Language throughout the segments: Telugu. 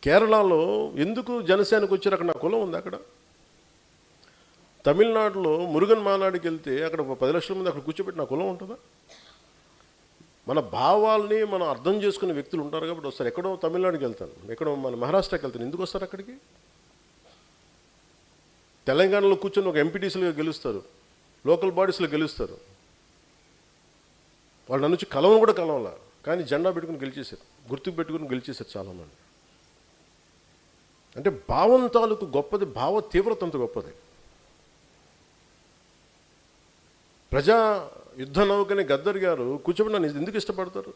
కేరళలో ఎందుకు జనసేనకు వచ్చారు? అక్కడ నా కులం ఉంది. అక్కడ తమిళనాడులో మురుగన్ మానాడికి వెళ్తే అక్కడ 10 లక్షల మంది అక్కడ కూర్చోబెట్టి నా కులం ఉంటుందా? మన భావాల్ని మనం అర్థం చేసుకునే వ్యక్తులు ఉంటారు కాబట్టి వస్తారు. ఎక్కడో తమిళనాడుకి వెళ్తాను, ఎక్కడో మన మహారాష్ట్రకి వెళ్తాను, ఎందుకు వస్తారు అక్కడికి? తెలంగాణలో కూర్చొని ఒక ఎంపీటీసీలుగా గెలుస్తారు, లోకల్ బాడీస్లో గెలుస్తారు. వాళ్ళు నన్ను వచ్చి కలవను కూడా కలవాల, కానీ జెండా పెట్టుకుని గెలిచేశారు, గుర్తుకు పెట్టుకుని గెలిచేశారు చాలామంది. అంటే భావం తాలూకు గొప్పది, భావ తీవ్రత అంత గొప్పది. ప్రజా యుద్ధ నౌకని గద్దర్ గారు కూర్చోబెట్టి నన్ను ఎందుకు ఇష్టపడతారు?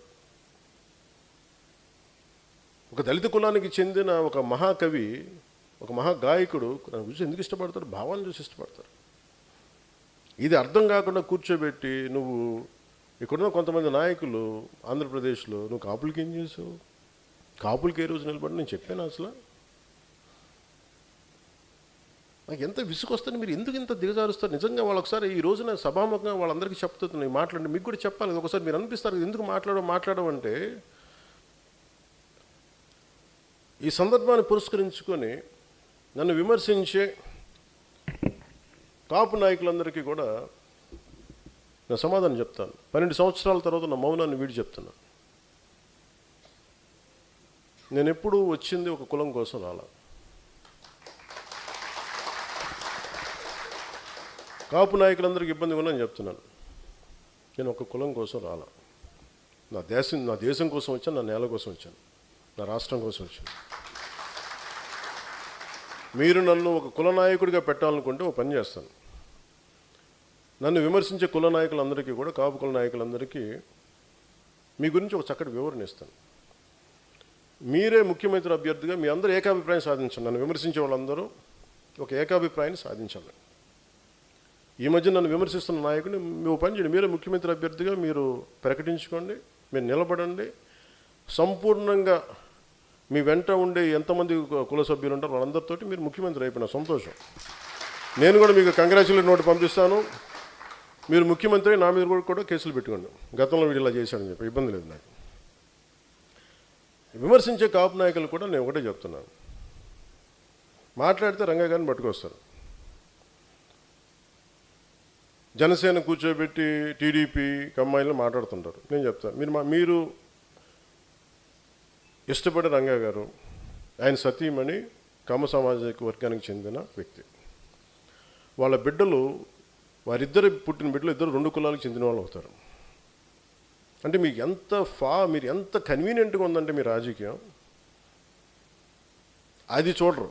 ఒక దళిత కులానికి చెందిన ఒక మహాకవి, ఒక మహాగాయకుడు నన్ను చూసి ఎందుకు ఇష్టపడతారు? భావాన్ని చూసి ఇష్టపడతారు. ఇది అర్థం కాకుండా కూర్చోబెట్టి నువ్వు ఇక్కడున్న కొంతమంది నాయకులు ఆంధ్రప్రదేశ్లో నువ్వు కాపులకి ఏం చేసావు, కాపులకి ఏ రోజు నిలబడి నేను చెప్పాను అసలు? నాకు ఎంత విసుకొస్తుంది, మీరు ఎందుకు ఇంత దిగజారుస్తారు? నిజంగా వాళ్ళు ఒకసారి ఈ రోజున సభాముఖంగా వాళ్ళందరికీ చెప్తున్నాయి, మాట్లాడండి, మీకు కూడా చెప్పాలి. ఒకసారి మీరు అనిపిస్తారు ఎందుకు మాట్లాడమంటే, ఈ సందర్భాన్ని పురస్కరించుకొని నన్ను విమర్శించే కాపు నాయకులందరికీ కూడా నేను సమాధానం చెప్తాను. 12 సంవత్సరాల తర్వాత నా మౌనాన్ని వీడి చెప్తున్నాను. నేను ఎప్పుడూ వచ్చింది ఒక కులం కోసం రాలా. కాపు నాయకులందరికీ ఇబ్బంది ఉందని చెప్తున్నాను. నేను ఒక కులం కోసం రాలా. నా దేశం కోసం వచ్చాను, నా నేల కోసం వచ్చాను, నా రాష్ట్రం కోసం వచ్చాను. మీరు నన్ను ఒక కుల నాయకుడిగా పెట్టాలనుకుంటే ఒక పని చేస్తాను. నన్ను విమర్శించే కుల నాయకులందరికీ కూడా, కాపు కుల నాయకులందరికీ మీ గురించి ఒక చక్కటి వివరణ ఇస్తాను. మీరే ముఖ్యమంత్రి అభ్యర్థిగా మీ అందరూ ఏకాభిప్రాయం సాధించండి. నన్ను విమర్శించే వాళ్ళందరూ ఒక ఏకాభిప్రాయాన్ని సాధించాలి. ఈ మధ్య నన్ను విమర్శిస్తున్న నాయకుడిని మీరు పని చేయండి, మీరే ముఖ్యమంత్రి అభ్యర్థిగా మీరు ప్రకటించుకోండి, మీరు నిలబడండి. సంపూర్ణంగా మీ వెంట ఉండే ఎంతమంది కుల సభ్యులు ఉంటారో వాళ్ళందరితో మీరు ముఖ్యమంత్రి అయిపోయిన సంతోషం. నేను కూడా మీకు కంగ్రాచులేట్ నోట్ పంపిస్తాను. మీరు ముఖ్యమంత్రి, నా మీద కూడా కేసులు పెట్టుకోండి, గతంలో వీడు ఇలా చేశాడని చెప్పి, ఇబ్బంది లేదు నాకు. విమర్శించే కాపు నాయకులు కూడా నేను ఒకటే చెప్తున్నాను, మాట్లాడితే రంగా గారిని పట్టుకొస్తారు. జనసేన కూర్చోబెట్టి టీడీపీ కమ్మాయిలు మాట్లాడుతుంటారు. నేను చెప్తాను, మీరు ఇష్టపడే రంగా గారు, ఆయన సతీమణి కమ్మ సామాజిక వర్గానికి చెందిన వ్యక్తి. వాళ్ళ బిడ్డలు, వారిద్దరు పుట్టిన బిడ్డలు ఇద్దరు 2 కులాలకు చెందిన వాళ్ళు అవుతారు. అంటే మీరు ఎంత కన్వీనియంట్గా ఉందంటే మీ రాజకీయం, అది చూడరు.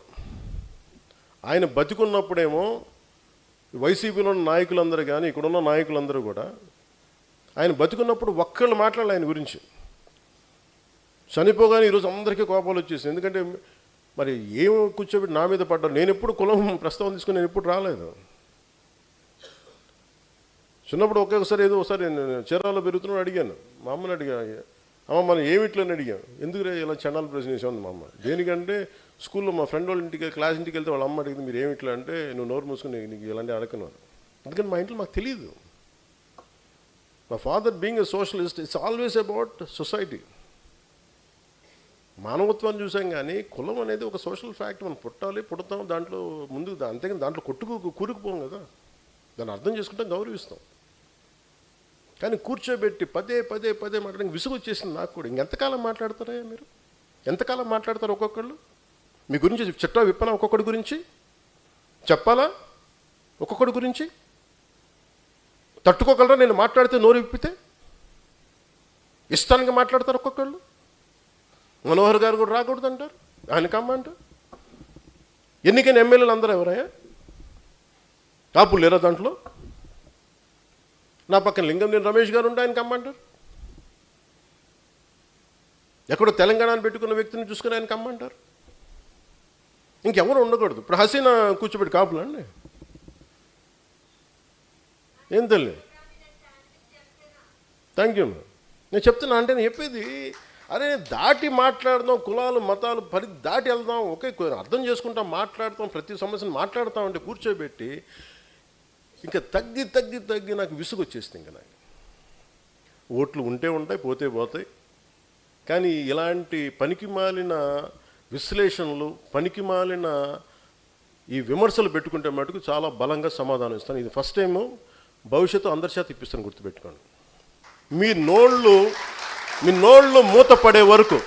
ఆయన బతికున్నప్పుడేమో వైసీపీలో ఉన్న నాయకులందరూ కానీ, ఇక్కడున్న నాయకులందరూ కూడా ఆయన బతికున్నప్పుడు ఒక్కళ్ళు మాట్లాడాలి ఆయన గురించి. చనిపోగానే ఈరోజు అందరికీ కోపాలు వచ్చేసి, ఎందుకంటే మరి ఏం కూర్చోబెట్టి నా మీద పడ్డారు. నేను ఎప్పుడు కులం ప్రస్తావన తీసుకుని నేను ఎప్పుడు రాలేదు. చిన్నప్పుడు ఒక్కొక్కసారి ఒకసారి నేను చీరాల్లో పెరుగుతున్నాడు, అడిగాను మా అమ్మని, అమ్మ మనం ఏమిట్లని అడిగాను, ఎందుకు ఇలా చండాల ప్రశ్న చేసాను మా అమ్మ. దేనికంటే స్కూల్లో మా ఫ్రెండ్ వాళ్ళ ఇంటికి క్లాస్ ఇంటికి వెళ్తే వాళ్ళ అమ్మ అడిగింది, మీరు ఏమిట్లా అంటే, నువ్వు నోరు మూసుకుని నీకు ఇలాంటి అడగను. అందుకని మా ఇంట్లో మాకు తెలియదు. మా father being a socialist, it's always about society. మానవత్వాన్ని చూసాం కానీ కులం అనేది ఒక సోషల్ ఫ్యాక్ట్. మనం పుడతాం దాంట్లో ముందు, అంతేగాని దాంట్లో కూరుకుపోం కదా. దాన్ని అర్థం చేసుకుంటాం, గౌరవిస్తాం. కానీ కూర్చోబెట్టి పదే మాట్లాడడానికి విసుగు వచ్చేసింది నాకు కూడా. ఇంకెంతకాలం మాట్లాడతారా మీరు? ఎంతకాలం మాట్లాడతారు? ఒక్కొక్కళ్ళు మీ గురించి చిట్టా విప్పనా? ఒక్కొక్కడి గురించి చెప్పాలా? ఒక్కొక్కడి గురించి తట్టుకోగలరా? నేను మాట్లాడితే నోరు విప్పితే ఇష్టానికి మాట్లాడతారు ఒక్కొక్కళ్ళు. మనోహర్ గారు కూడా రాకూడదు అంటారు, ఆయన కమ్మంటారు. ఎన్నికైన ఎమ్మెల్యేలు అందరూ ఎవరయ్యా? కాపులు లేరా దాంట్లో? నా పక్కన లింగంనేని రమేష్ గారు ఉంటే ఆయన కమ్మంటారు. ఎక్కడో తెలంగాణను పెట్టుకున్న వ్యక్తిని చూసుకుని ఆయన కమ్మంటారు. ఇంకెవరు ఉండకూడదు. ఇప్పుడు హసీనా కూర్చోబెట్టి కాపులండి, ఏం తెలియదు. Thank you. నేను చెప్తున్నా, అంటే నేను చెప్పేది అరే దాటి మాట్లాడదాం, కులాలు మతాలు దాటి వెళ్దాం, ఒకే అర్థం చేసుకుంటాం, మాట్లాడతాం, ప్రతి సమస్యను మాట్లాడతాం. అంటే కూర్చోబెట్టి ఇంకా తగ్గి నాకు విసుగు వచ్చేసింది. ఇంకా నాకు ఓట్లు ఉంటే ఉంటాయి, పోతే పోతాయి. కానీ ఇలాంటి పనికి మాలిన విశ్లేషణలు, పనికిమాలిన ఈ విమర్శలు పెట్టుకుంటే మటుకు చాలా బలంగా సమాధానం ఇస్తాను. ఇది ఫస్ట్ టైము, భవిష్యత్తు అందరి చేత ఇప్పిస్తాను, గుర్తుపెట్టుకోండి. మీ నోళ్ళు మూత పడే వరకు,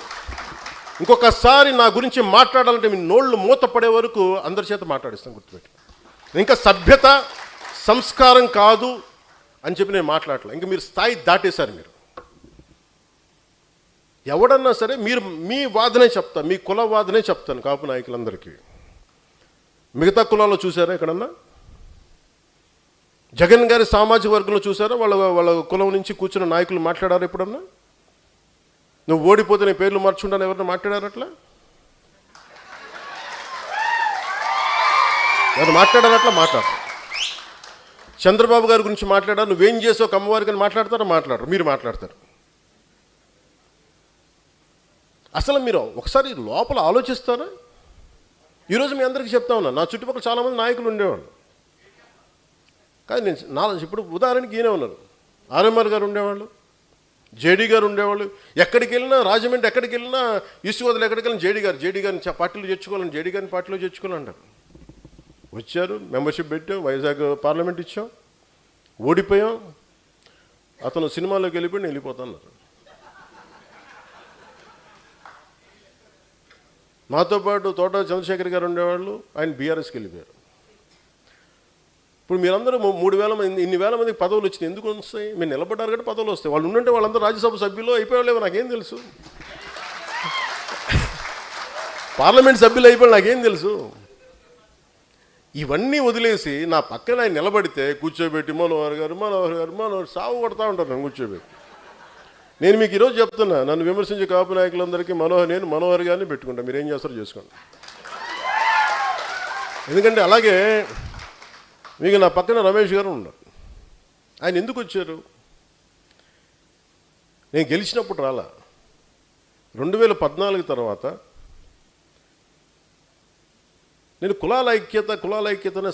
ఇంకొకసారి నా గురించి మాట్లాడాలంటే మీ నోళ్ళు మూత పడే వరకు అందరి చేత మాట్లాడిస్తాను, గుర్తుపెట్టుకోండి. ఇంకా సభ్యత సంస్కారం కాదు అని చెప్పి నేను మాట్లాడలే. ఇంకా మీరు స్థాయి దాటేశారు. మీరు ఎవడన్నా సరే మీరు మీ వాదనే చెప్తాను, మీ కుల వాదనే చెప్తాను కాపు నాయకులందరికీ. మిగతా కులాల్లో చూసారా ఎక్కడన్నా? జగన్ గారి సామాజిక వర్గంలో చూసారా వాళ్ళ కులం నుంచి కూర్చున్న నాయకులు మాట్లాడారు ఎప్పుడన్నా? నువ్వు ఓడిపోతే నీ పేర్లు మార్చుకుంటాను ఎవరన్నా మాట్లాడారు? అట్లా ఎవరు మాట్లాడారు? మాట్లాడరు. చంద్రబాబు గారి గురించి మాట్లాడారు, నువ్వేం చేసావు కమ్మవారికి అని మాట్లాడతారో? మాట్లాడరు. మీరు మాట్లాడతారు. అసలు మీరు ఒకసారి లోపల ఆలోచిస్తారా? ఈరోజు మీ అందరికీ చెప్తా ఉన్నా, నా చుట్టుపక్కల చాలామంది నాయకులు ఉండేవాళ్ళు. కానీ నేను ఇప్పుడు ఉదాహరణకి ఈయనే ఉన్నారు, ఆర్ఎంఆర్ గారు ఉండేవాళ్ళు, జేడీ గారు ఉండేవాళ్ళు. ఎక్కడికి వెళ్ళినా, రాజమండ్రి ఎక్కడికి వెళ్ళినా, ఈస్ట్ గోదావరి ఎక్కడికి వెళ్ళినా జేడీ గారిని పార్టీలో చేర్చుకోవాలని, జేడీ గారిని పార్టీలో చేర్చుకోవాలంటారు. వచ్చారు, మెంబర్షిప్ పెట్టాం, వైజాగ్ పార్లమెంట్ ఇచ్చాం, ఓడిపోయాం. అతను సినిమాలోకి వెళ్ళిపోయి నేను వెళ్ళిపోతాన్నారు. మాతో పాటు తోట చంద్రశేఖర్ గారు ఉండేవాళ్ళు, ఆయన బీఆర్ఎస్కి వెళ్ళిపోయారు. ఇప్పుడు మీరందరూ 3,000 మంది, ఇన్ని వేల మందికి పదవులు వచ్చినాయి. ఎందుకు వస్తాయి? మీరు నిలబడ్డారు కాబట్టి పదవులు వస్తాయి. వాళ్ళు ఉండుంటే వాళ్ళందరూ రాజ్యసభ సభ్యులు అయిపోయాలేమో నాకేం తెలుసు, పార్లమెంట్ సభ్యులు అయిపోయి నాకేం తెలుసు. ఇవన్నీ వదిలేసి నా పక్కన ఆయన నిలబడితే కూర్చోబెట్టి మనోహర్ గారు సాగు కొడతా ఉంటారు నన్ను కూర్చోబెట్టి. నేను మీకు ఈరోజు చెప్తున్నా, నన్ను విమర్శించే కాపు నాయకులందరికీ నేను మనోహర్ గారిని పెట్టుకుంటాను. మీరు ఏం చేస్తారో చేసుకోండి. ఎందుకంటే అలాగే మీకు నా పక్కన రమేష్ గారు ఉన్నారు. ఆయన ఎందుకు వచ్చారు? నేను గెలిచినప్పుడు రాలా. 2014 తర్వాత నేను కులాల ఐక్యత అనే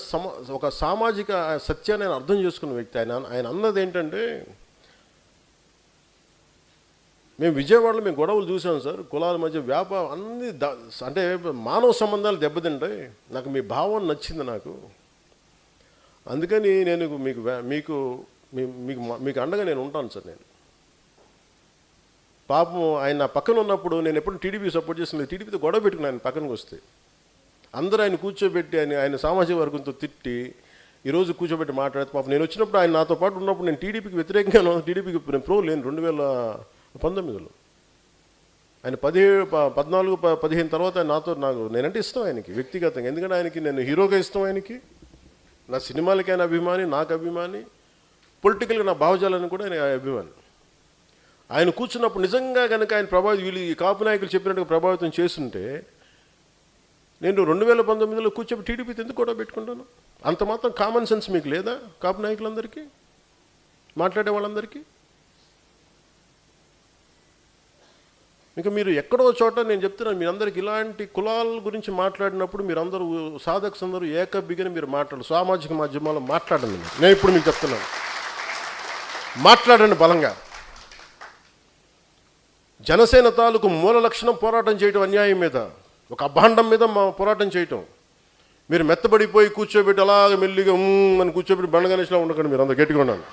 ఒక సామాజిక సత్యాన్ని ఆయన అర్థం చేసుకున్న వ్యక్తి. ఆయన అన్నది ఏంటంటే, మేము విజయవాడలో మేము గొడవలు చూసాం సార్, కులాల మధ్య వ్యాపారం అన్ని అంటే మానవ సంబంధాలు దెబ్బతింటాయి. నాకు మీ భావం నచ్చింది నాకు, అందుకని నేను మీకు అండగా నేను ఉంటాను సార్. నేను పాపం ఆయన నా పక్కన ఉన్నప్పుడు నేను ఎప్పుడు టీడీపీ సపోర్ట్ చేసిన, టీడీపీతో గొడవ పెట్టుకుని ఆయన పక్కనకి వస్తే అందరూ ఆయన కూర్చోబెట్టి ఆయన సామాజిక వర్గంతో తిట్టి ఈరోజు కూర్చోబెట్టి మాట్లాడితే పాపం నేను వచ్చినప్పుడు ఆయన నాతో పాటు ఉన్నప్పుడు నేను టీడీపీకి వ్యతిరేకంగా, టీడీపీకి నేను ప్రో లేను. 2019లో ఆయన 14-15 తర్వాత నేనంటే ఇష్టం ఆయనకి వ్యక్తిగతంగా. ఎందుకంటే ఆయనకి నేను హీరోగా ఇష్టం, ఆయనకి నా సినిమాలకైనా అభిమాని, నాకు అభిమాని, పొలిటికల్గా నా భావజాలని కూడా ఆయన అభిమాని. ఆయన కూర్చున్నప్పుడు నిజంగా కనుక ఆయన వీళ్ళు ఈ కాపు నాయకులు చెప్పినట్టుగా ప్రభావితం చేస్తుంటే నేను 2019లో కూర్చొని టీడీపీతో ఎందుకు కూడా పెట్టుకుంటాను? అంత మాత్రం కామన్ సెన్స్ మీకు లేదా? కాపు నాయకులందరికీ, మాట్లాడే వాళ్ళందరికీ. ఇంకా మీరు ఎక్కడో చోట నేను చెప్తున్నాను, మీరందరికీ ఇలాంటి కులాల గురించి మాట్లాడినప్పుడు మీరందరూ సాధకులందరూ ఏకబిగిన మీరు మాట్లాడు, సామాజిక మాధ్యమాల్లో మాట్లాడండి. నేను ఇప్పుడు మీకు చెప్తున్నాను, మాట్లాడండి బలంగా. జనసేన తాలూకు మూల లక్షణం పోరాటం చేయడం, అన్యాయం మీద, ఒక అభాండం మీద పోరాటం చేయటం. మీరు మెత్తబడిపోయి కూర్చోబెట్టి అలాగ మెల్లిగా అని కూర్చోబెట్టి బండ గణేష్లా ఉండకండి. మీరు అందరూ గట్టిగా ఉన్నాను,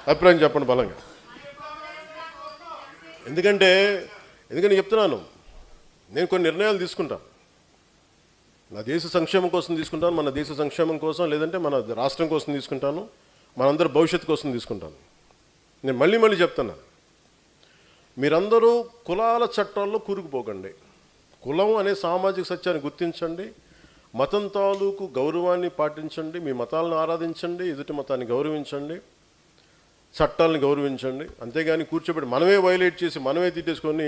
అభిప్రాయం చెప్పండి బలంగా. ఎందుకంటే చెప్తున్నాను, నేను కొన్ని నిర్ణయాలు తీసుకుంటాను. నా దేశ సంక్షేమం కోసం తీసుకుంటాను, మన దేశ సంక్షేమం కోసం, లేదంటే మన రాష్ట్రం కోసం తీసుకుంటాను, మనందరి భవిష్యత్తు కోసం తీసుకుంటాను. నేను మళ్ళీ చెప్తున్నాను, మీరందరూ కులాల చట్టాల్లో కూరుకుపోకండి. కులం అనే సామాజిక సత్యాన్ని గుర్తించండి, మతం తాలూకు గౌరవాన్ని పాటించండి, మీ మతాలను ఆరాధించండి, ఎదుటి మతాన్ని గౌరవించండి, చట్టాలను గౌరవించండి. అంతేగాని కూర్చోబెట్టి మనమే వైలేట్ చేసి మనమే తిట్టేసుకొని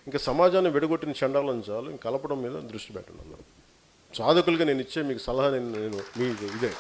ఇంకా సమాజాన్ని విడగొట్టిన చండాలను చాలు. కలపడం మీద దృష్టి పెట్టండి. అందరూ సాధకులుగా నేను ఇచ్చే మీకు సలహా, నేను మీకు ఇదే.